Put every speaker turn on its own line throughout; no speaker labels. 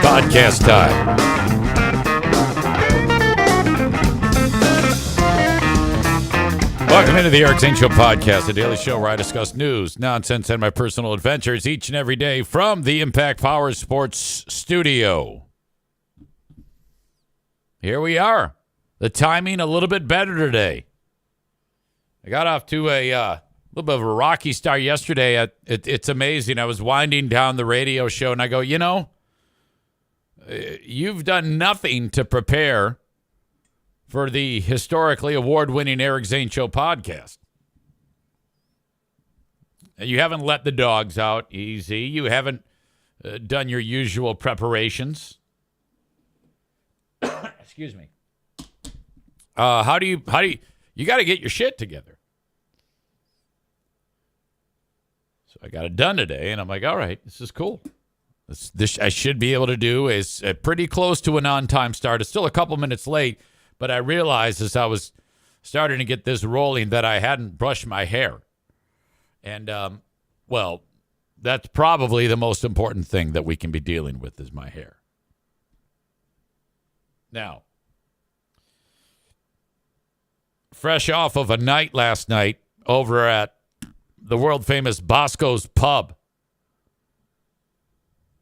Podcast time. Welcome into the Eric Zane Show podcast, a daily show where I discuss news, nonsense, and my personal adventures each and every day from the Impact Power Sports studio. Here we are. The timing a little bit better today. I got off to a little bit of a rocky start yesterday. It's amazing. I was winding down the radio show, and I go, you've done nothing to prepare for the historically award-winning Eric Zane Show podcast. You haven't let the dogs out easy. You haven't done your usual preparations. Excuse me. How do you got to get your shit together. So I got it done today, and I'm like, all right, this is cool. This I should be able to do is pretty close to an on-time start. It's still a couple minutes late, but I realized as I was starting to get this rolling that I hadn't brushed my hair. And, well, that's probably the most important thing that we can be dealing with is my hair. Now, fresh off of a night last night over at the world-famous Bosco's Pub,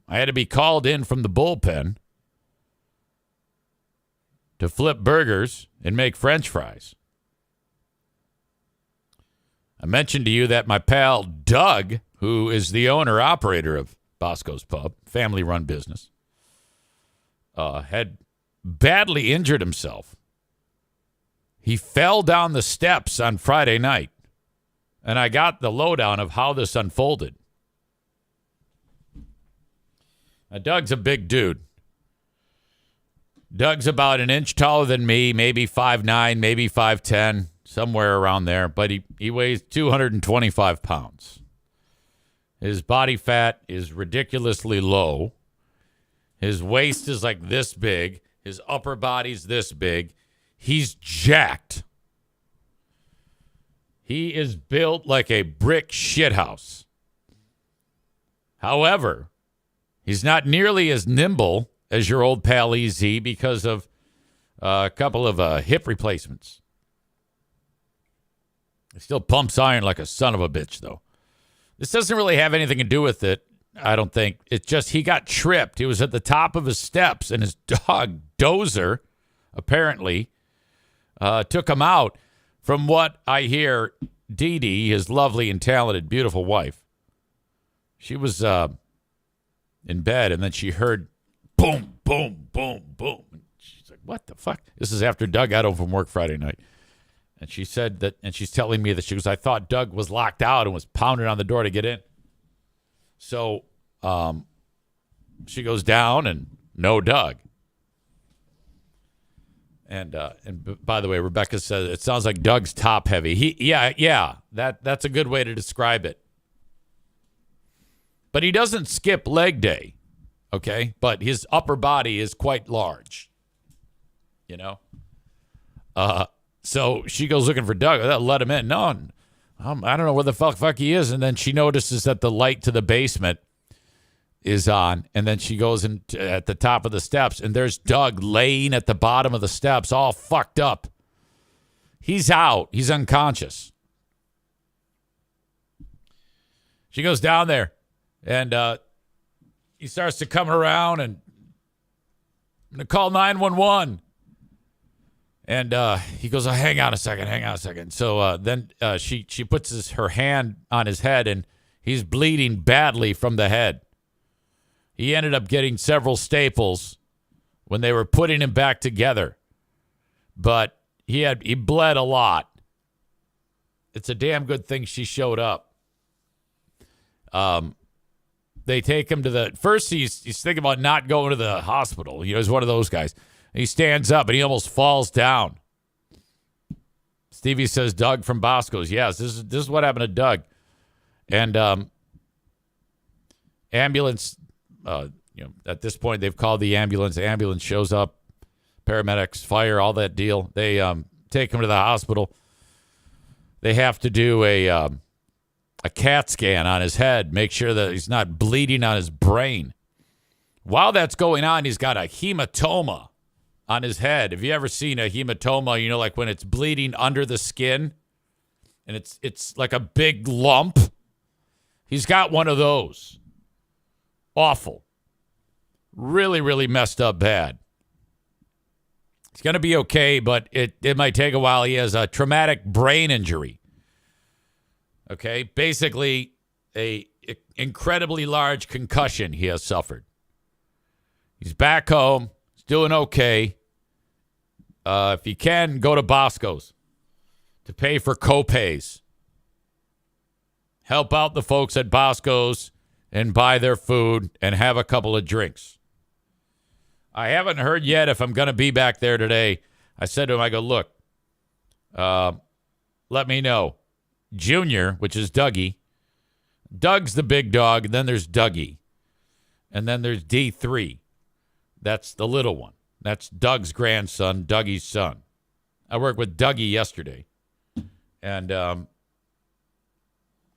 I had to be called in from the bullpen to flip burgers and make French fries. I mentioned to you that my pal Doug, who is the owner-operator of Bosco's Pub, family-run business, had badly injured himself. He fell down the steps on Friday night, and I got the lowdown of how this unfolded. Now, Doug's a big dude. Doug's about an inch taller than me, maybe 5'9", maybe 5'10", somewhere around there, but he weighs 225 pounds. His body fat is ridiculously low. His waist is like this big. His upper body's this big. He's jacked. He is built like a brick shithouse. However, he's not nearly as nimble as your old pal EZ because of a couple of hip replacements He still pumps iron like a son of a bitch, though. This doesn't really have anything to do with it, I don't think. It's just he got tripped. He was at the top of his steps, and his dog, Dozer, apparently, took him out. From what I hear, Dee Dee, his lovely and talented, beautiful wife, she was in bed, and then she heard boom, boom, boom, boom. And she's like, what the fuck? This is after Doug got home from work Friday night. And she said that, and she's telling me that she goes, I thought Doug was locked out and was pounding on the door to get in. So she goes down, and no Doug. And by the way, Rebecca says it sounds like Doug's top heavy. That's a good way to describe it. But he doesn't skip leg day, okay? But his upper body is quite large, you know? So she goes looking for Doug. Let him in. No, I don't know where the fuck he is. And then she notices that the light to the basement is on. And then she goes in at the top of the steps, and there's Doug laying at the bottom of the steps, all fucked up. He's out. He's unconscious. She goes down there, and he starts to come around, and I'm going to call 911. And he goes, hang on a second. So then she puts her hand on his head, and he's bleeding badly from the head. He ended up getting several staples when they were putting him back together. But he bled a lot. It's a damn good thing she showed up. They take him to first he's thinking about not going to the hospital. You know, he's one of those guys. And he stands up, and he almost falls down. Stevie says, Doug from Bosco's. Yes, this is what happened to Doug. And ambulance, at this point, they've called the ambulance. The ambulance shows up, paramedics, fire, all that deal. They take him to the hospital. They have to do a CAT scan on his head, make sure that he's not bleeding on his brain. While that's going on, he's got a hematoma on his head. Have you ever seen a hematoma, you know, like when it's bleeding under the skin and it's like a big lump? He's got one of those. Awful. Really, really messed up bad. He's going to be okay, but it might take a while. He has a traumatic brain injury. Okay? Basically, a incredibly large concussion he has suffered. He's back home. Doing okay. If you can, go to Bosco's to pay for co-pays. Help out the folks at Bosco's and buy their food and have a couple of drinks. I haven't heard yet if I'm going to be back there today. I said to him, I go, look, let me know. Junior, which is Dougie. Doug's the big dog, and then there's Dougie. And then there's D3. That's the little one. That's Doug's grandson, Dougie's son. I worked with Dougie yesterday. And hang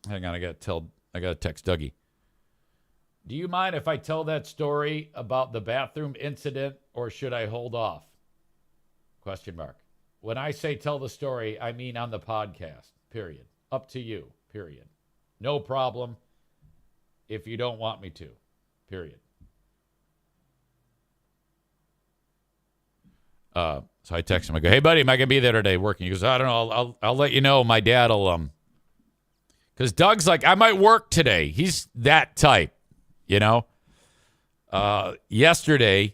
on, I got to text Dougie. Do you mind if I tell that story about the bathroom incident, or should I hold off? Question mark. When I say tell the story, I mean on the podcast, period. Up to you, period. No problem if you don't want me to, period. So I text him. I go, hey, buddy, am I going to be there today working? He goes, I don't know. I'll let you know. My dad will, because Doug's like, I might work today. He's that type, you know? Yesterday,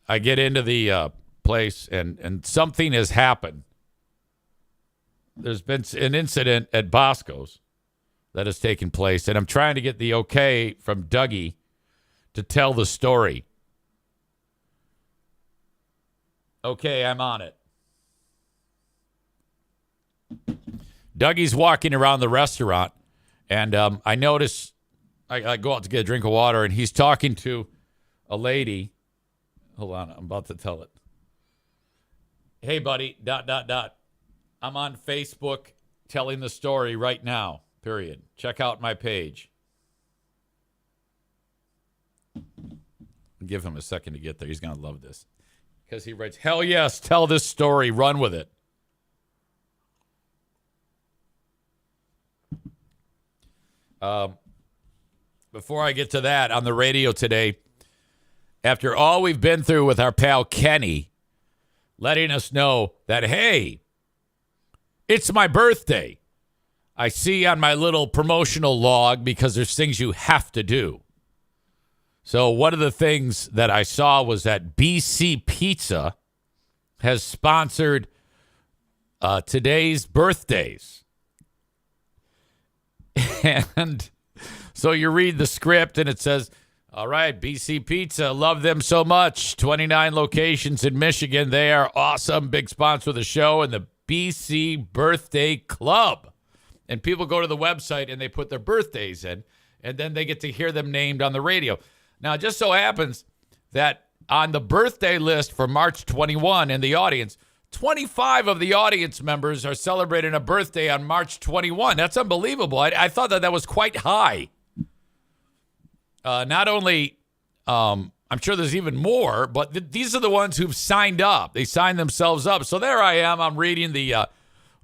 I get into the place, and something has happened. There's been an incident at Bosco's that has taken place, and I'm trying to get the okay from Dougie to tell the story. Okay, I'm on it. Dougie's walking around the restaurant, and I notice I go out to get a drink of water, and he's talking to a lady. Hold on, I'm about to tell it. Hey, buddy, ... I'm on Facebook telling the story right now, period. Check out my page. Give him a second to get there. He's going to love this. Because he writes, hell yes, tell this story. Run with it. Before I get to that, on the radio today, after all we've been through with our pal Kenny, letting us know that, hey, it's my birthday. I see on my little promotional log because there's things you have to do. So one of the things that I saw was that BC Pizza has sponsored today's birthdays. And so you read the script and it says, all right, BC Pizza, love them so much. 29 locations in Michigan. They are awesome. Big sponsor of the show and the BC Birthday Club. And people go to the website and they put their birthdays in, and then they get to hear them named on the radio. Now, it just so happens that on the birthday list for March 21 in the audience, 25 of the audience members are celebrating a birthday on March 21. That's unbelievable. I thought that was quite high. Not only, I'm sure there's even more, but these are the ones who've signed up. They signed themselves up. So there I am. I'm reading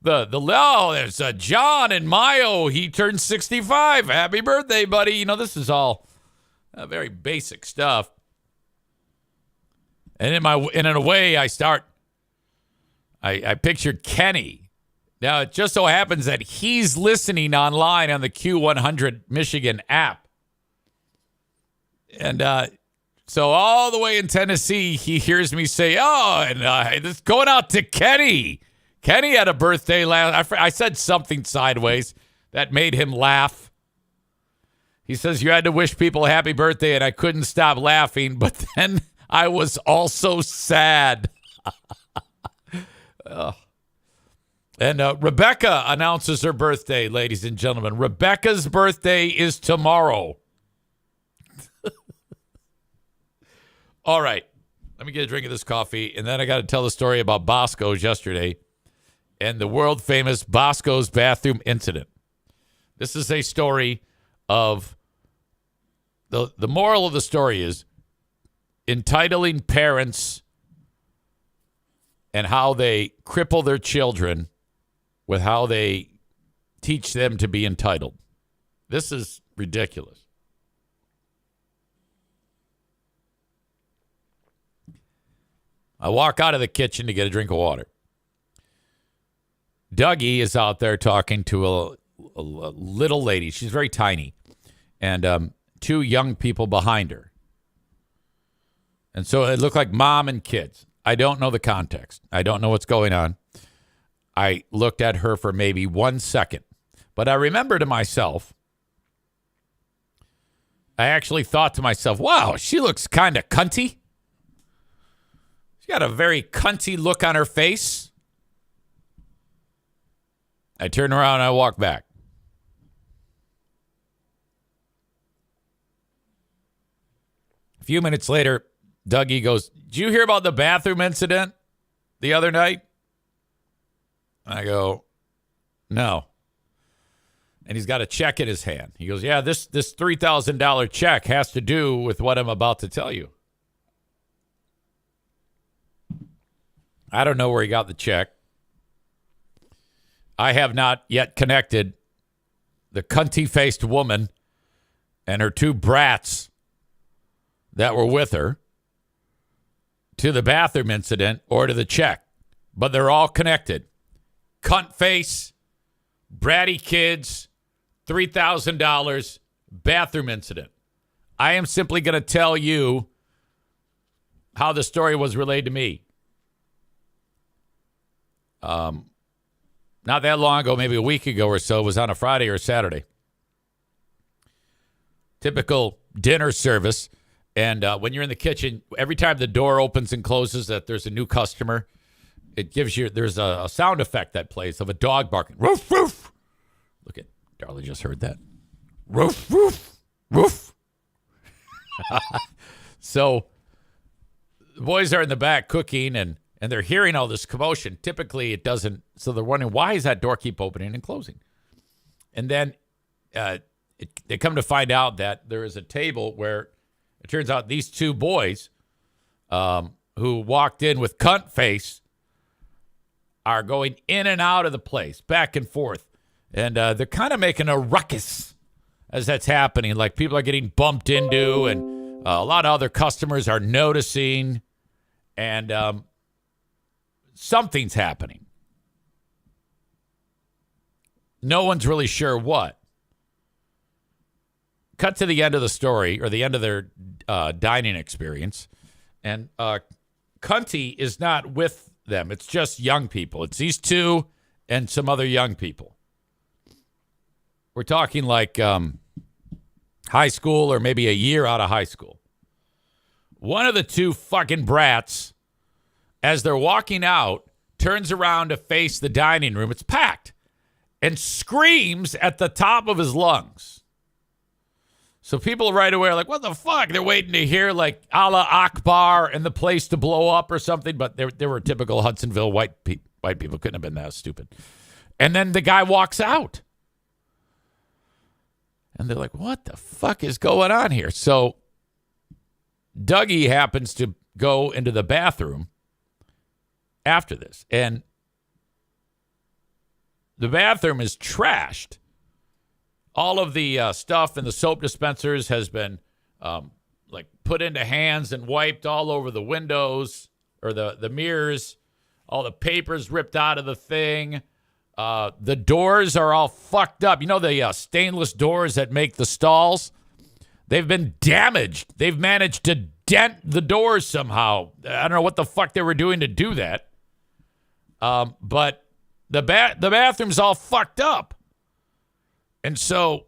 there's John in Mayo. He turned 65. Happy birthday, buddy. You know, this is all very basic stuff. And in a way, I pictured Kenny. Now, it just so happens that he's listening online on the Q100 Michigan app. And so all the way in Tennessee, he hears me say, this going out to Kenny. Kenny had a birthday I said something sideways that made him laugh. He says, you had to wish people a happy birthday, and I couldn't stop laughing, but then I was also sad. And Rebecca announces her birthday, ladies and gentlemen. Rebecca's birthday is tomorrow. All right. Let me get a drink of this coffee, and then I got to tell the story about Bosco's yesterday and the world-famous Bosco's bathroom incident. This is a story of the moral of the story is entitling parents and how they cripple their children with how they teach them to be entitled. This is ridiculous. I walk out of the kitchen to get a drink of water. Dougie is out there talking to a little lady. She's very tiny. And two young people behind her. And so it looked like mom and kids. I don't know the context. I don't know what's going on. I looked at her for maybe 1 second. But I remember to myself, I actually thought to myself, wow, she looks kind of cunty. She's got a very cunty look on her face. I turn around and I walk back. A few minutes later, Dougie goes, did you hear about the bathroom incident the other night? I go, no. And he's got a check in his hand. He goes, yeah, this $3,000 check has to do with what I'm about to tell you. I don't know where he got the check. I have not yet connected the cunty-faced woman and her two brats that were with her to the bathroom incident or to the check. But they're all connected. Cunt face, bratty kids, $3,000, bathroom incident. I am simply going to tell you how the story was relayed to me. Not that long ago, maybe a week ago or so, it was on a Friday or Saturday. Typical dinner service. And when you're in the kitchen, every time the door opens and closes that there's a new customer, it gives you, there's a sound effect that plays of a dog barking. Roof, roof. Look at, Darla just heard that. Roof, roof, roof. So the boys are in the back cooking and they're hearing all this commotion. Typically it doesn't, so they're wondering, why does that door keep opening and closing? And then they come to find out that there is a table where it turns out these two boys who walked in with cunt face are going in and out of the place, back and forth. And they're kind of making a ruckus as that's happening. Like people are getting bumped into, and a lot of other customers are noticing, and something's happening. No one's really sure what. Cut to the end of the story, or the end of their dining experience, and Cunty is not with them. It's just young people. It's these two and some other young people. We're talking like high school or maybe a year out of high school. One of the two fucking brats, as they're walking out, turns around to face the dining room. It's packed. And screams at the top of his lungs. So people right away are like, what the fuck? They're waiting to hear like Allah Akbar and the place to blow up or something. But they were typical Hudsonville white people. Couldn't have been that stupid. And then the guy walks out. And they're like, what the fuck is going on here? So Dougie happens to go into the bathroom after this. And the bathroom is trashed. All of the stuff in the soap dispensers has been like put into hands and wiped all over the windows or the mirrors. All the papers ripped out of the thing. The doors are all fucked up. You know the stainless doors that make the stalls? They've been damaged. They've managed to dent the doors somehow. I don't know what the fuck they were doing to do that. But the bathroom's all fucked up. And so,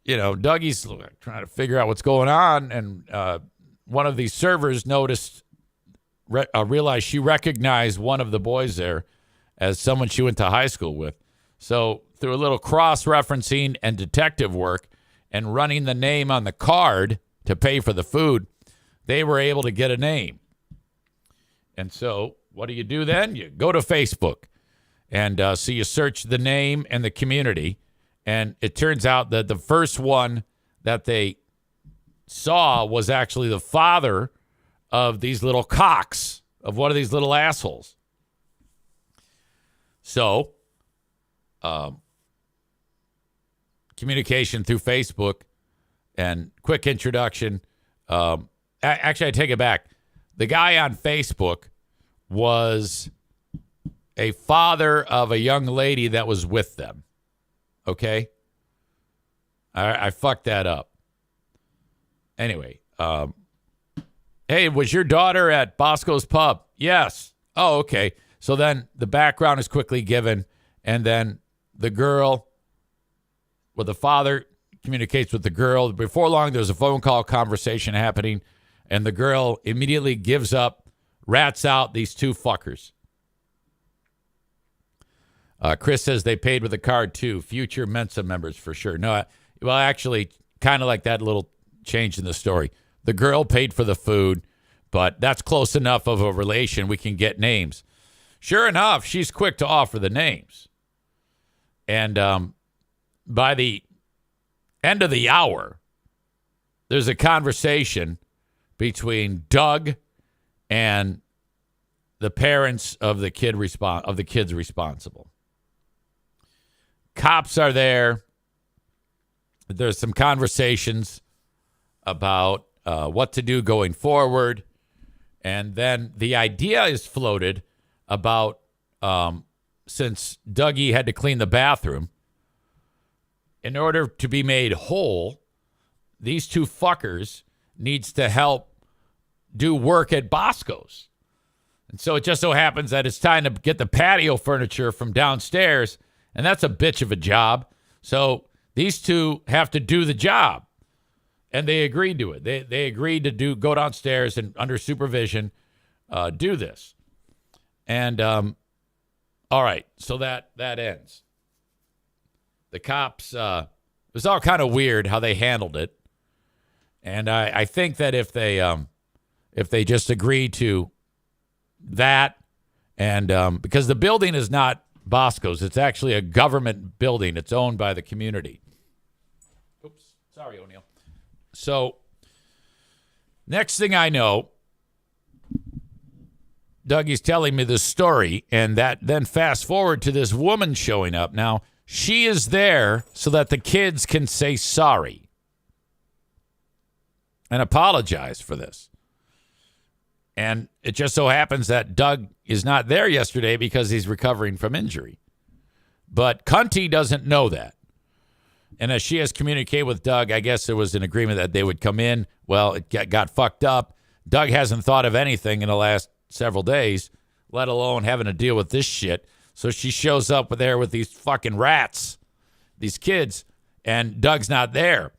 you know, Dougie's trying to figure out what's going on. And one of these servers realized she recognized one of the boys there as someone she went to high school with. So through a little cross-referencing and detective work and running the name on the card to pay for the food, they were able to get a name. And so what do you do then? You go to Facebook. And so you search the name and the community. And it turns out that the first one that they saw was actually the father of these little cocks, of one of these little assholes. So, communication through Facebook and quick introduction. Actually, I take it back. The guy on Facebook was a father of a young lady that was with them. Okay? I fucked that up. Anyway, hey, was your daughter at Bosco's Pub? Yes. Oh, okay. So then the background is quickly given, and then the girl, well, the father communicates with the girl. Before long, there's a phone call conversation happening, and the girl immediately gives up, rats out these two fuckers. Chris says they paid with a card, too. Future Mensa members, for sure. No, well, actually, kind of like that little change in the story. The girl paid for the food, but that's close enough of a relation we can get names. Sure enough, she's quick to offer the names. And by the end of the hour, there's a conversation between Doug and the parents of the kids responsible. Cops are there. There's some conversations about what to do going forward. And then the idea is floated about since Dougie had to clean the bathroom, in order to be made whole, these two fuckers needs to help do work at Bosco's. And so it just so happens that it's time to get the patio furniture from downstairs, and that's a bitch of a job. So these two have to do the job, and they agreed to it. They agreed to go downstairs and under supervision do this. And all right, so that ends. The cops, it was all kind of weird how they handled it, and I think that if they just agreed to that, and because the building is not Bosco's, it's actually a government building. It's owned by the community. Oops, sorry, O'Neill. So next thing I know, Dougie's telling me this story, and that then fast forward to this woman showing up. Now, She is there so that the kids can say sorry and apologize for this. And it just so happens that Doug is not there yesterday because he's recovering from injury. But Cunty doesn't know that. And as she has communicated with Doug, I guess there was an agreement that they would come in. Well, it got fucked up. Doug hasn't thought of anything in the last several days, let alone having to deal with this shit. So she shows up there with these fucking rats, these kids, and Doug's not there.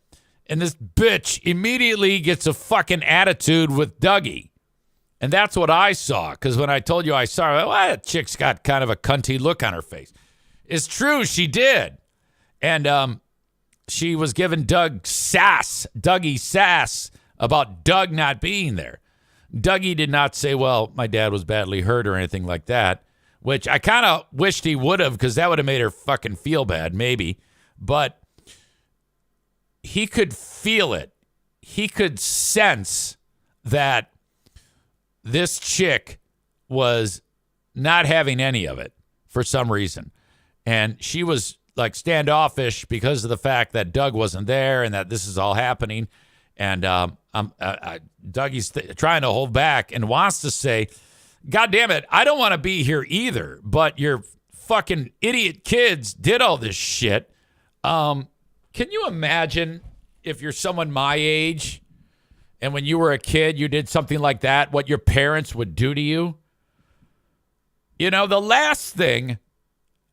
And this bitch immediately gets a fucking attitude with Dougie. And that's what I saw, because when I told you I saw her, well, that chick's got kind of a cunty look on her face. It's true, she did. And she was giving Dougie sass about Doug not being there. Dougie did not say, well, my dad was badly hurt or anything like that, which I kind of wished he would have, because that would have made her fucking feel bad, maybe. But he could feel it. He could sense that this chick was not having any of it for some reason. And she was like standoffish because of the fact that Doug wasn't there and that this is all happening. And Dougie's trying to hold back and wants to say, God damn it, I don't want to be here either, but your fucking idiot kids did all this shit. Can you imagine if you're someone my age and when you were a kid, you did something like that, what your parents would do to you? You know, the last thing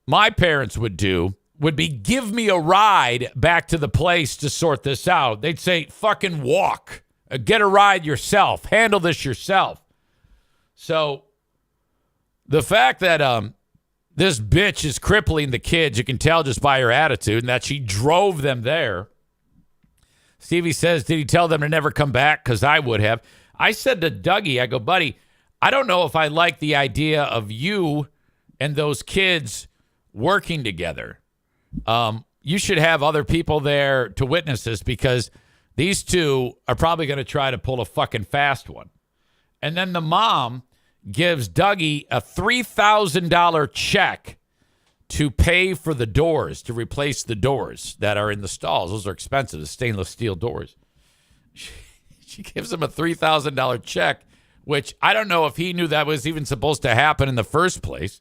my parents would do would be give me a ride back to the place to sort this out. They'd say, fucking walk. Get a ride yourself. Handle this yourself. So the fact that this bitch is crippling the kids, you can tell just by her attitude, and that she drove them there. Stevie says, did he tell them to never come back? Because I would have. I said to Dougie, I go, buddy, I don't know if I like the idea of you and those kids working together. You should have other people there to witness this, because these two are probably going to try to pull a fucking fast one. And then the mom gives Dougie a $3,000 check to pay for the doors, to replace the doors that are in the stalls. Those are expensive, the stainless steel doors. She gives him a $3,000 check, which I don't know if he knew that was even supposed to happen in the first place,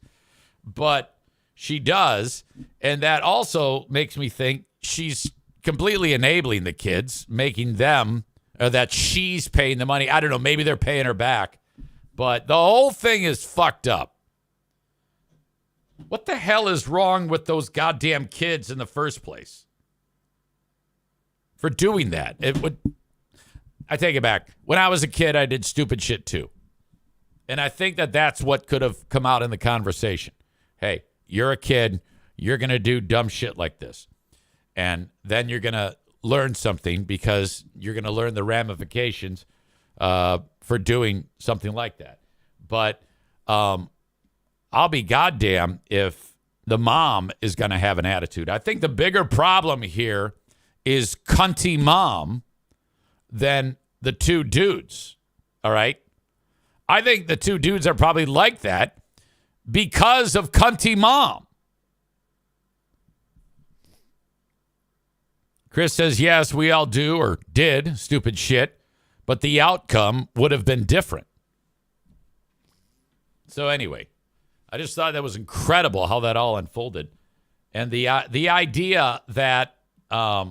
but she does. And that also makes me think she's completely enabling the kids, making them, or that she's paying the money. I don't know, maybe they're paying her back. But the whole thing is fucked up. What the hell is wrong with those goddamn kids in the first place for doing that? I take it back. When I was a kid, I did stupid shit too. And I think that that's what could have come out in the conversation. Hey, you're a kid. You're going to do dumb shit like this. And then you're going to learn something, because you're going to learn the ramifications for doing something like that. But I'll be goddamn if the mom is going to have an attitude. I think the bigger problem here is cunty mom than the two dudes. All right? I think the two dudes are probably like that because of cunty mom. Chris says, yes, we all do or did stupid shit, but the outcome would have been different. So anyway, I just thought that was incredible how that all unfolded. And the idea that I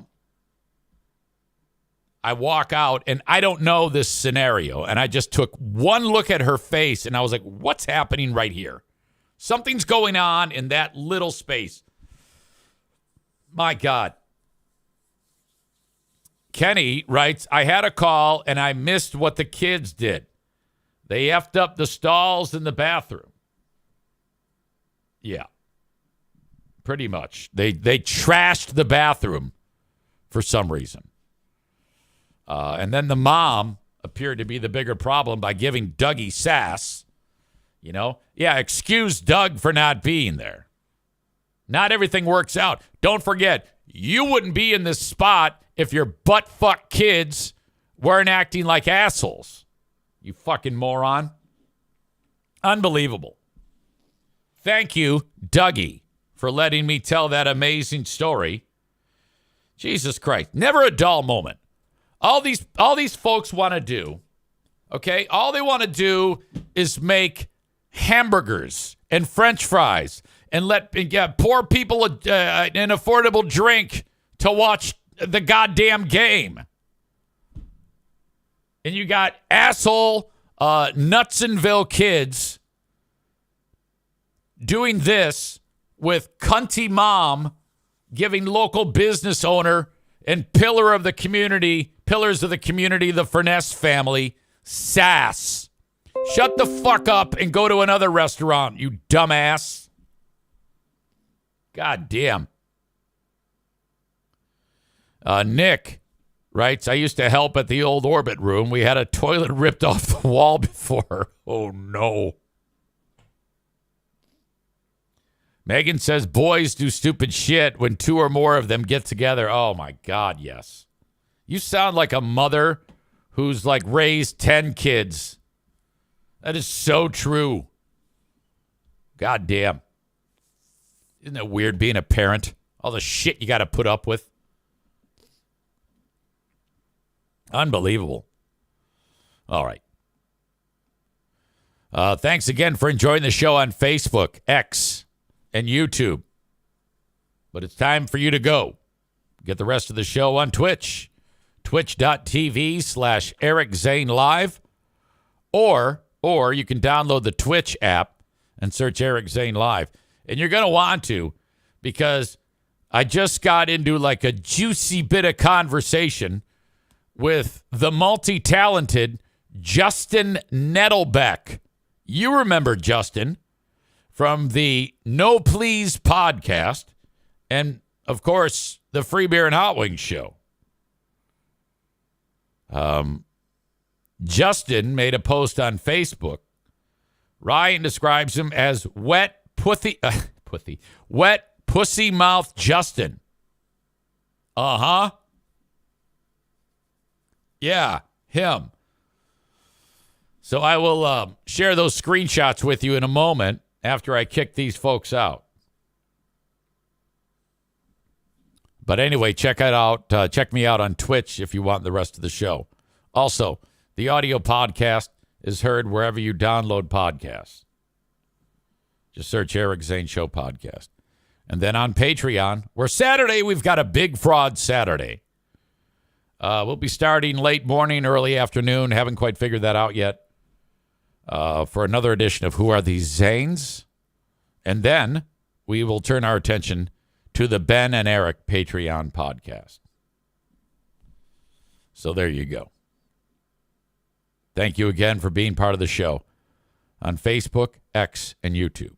walk out and I don't know this scenario, and I just took one look at her face and I was like, what's happening right here? Something's going on in that little space. My God. Kenny writes, I had a call and I missed what the kids did. They effed up the stalls in the bathroom. Yeah. Pretty much. They trashed the bathroom for some reason. And then the mom appeared to be the bigger problem by giving Dougie sass. You know? Yeah, excuse Doug for not being there. Not everything works out. Don't forget, you wouldn't be in this spot if your butt-fuck kids weren't acting like assholes. You fucking moron. Unbelievable. Thank you, Dougie, for letting me tell that amazing story. Jesus Christ. Never a dull moment. All these folks want to do, okay? All they want to do is make hamburgers and French fries and get poor people an affordable drink to watch the goddamn game. And you got asshole Nutsonville kids doing this with cunty mom giving local business owner and pillars of the community, the Furness family, sass. Shut the fuck up and go to another restaurant, you dumbass. God damn. Nick writes, I used to help at the old Orbit room. We had a toilet ripped off the wall before. Oh, no. Megan says boys do stupid shit when two or more of them get together. Oh, my God, yes. You sound like a mother who's like raised 10 kids. That is so true. God damn. Isn't it weird being a parent? All the shit you got to put up with. Unbelievable. All right. Thanks again for enjoying the show on Facebook, X, and YouTube. But it's time for you to go. Get the rest of the show on Twitch. Twitch.tv/Eric Zane Live. Or you can download the Twitch app and search Eric Zane Live. And you're going to want to, because I just got into like a juicy bit of conversation with the multi-talented Justin Nettlebeck. You remember Justin from the No Please podcast and, of course, the Free Beer and Hot Wings show. Justin made a post on Facebook. Ryan describes him as wet pussy mouth Justin. Uh-huh. Yeah, him. So I will share those screenshots with you in a moment after I kick these folks out. But anyway, check it out. Check me out on Twitch if you want the rest of the show. Also, the audio podcast is heard wherever you download podcasts. Just search Eric Zane Show Podcast. And then on Patreon, where Saturday we've got a Big Fraud Saturday. We'll be starting late morning, early afternoon. Haven't quite figured that out yet. For another edition of Who Are These Zanes? And then we will turn our attention to the Ben and Eric Patreon podcast. So there you go. Thank you again for being part of the show on Facebook, X, and YouTube.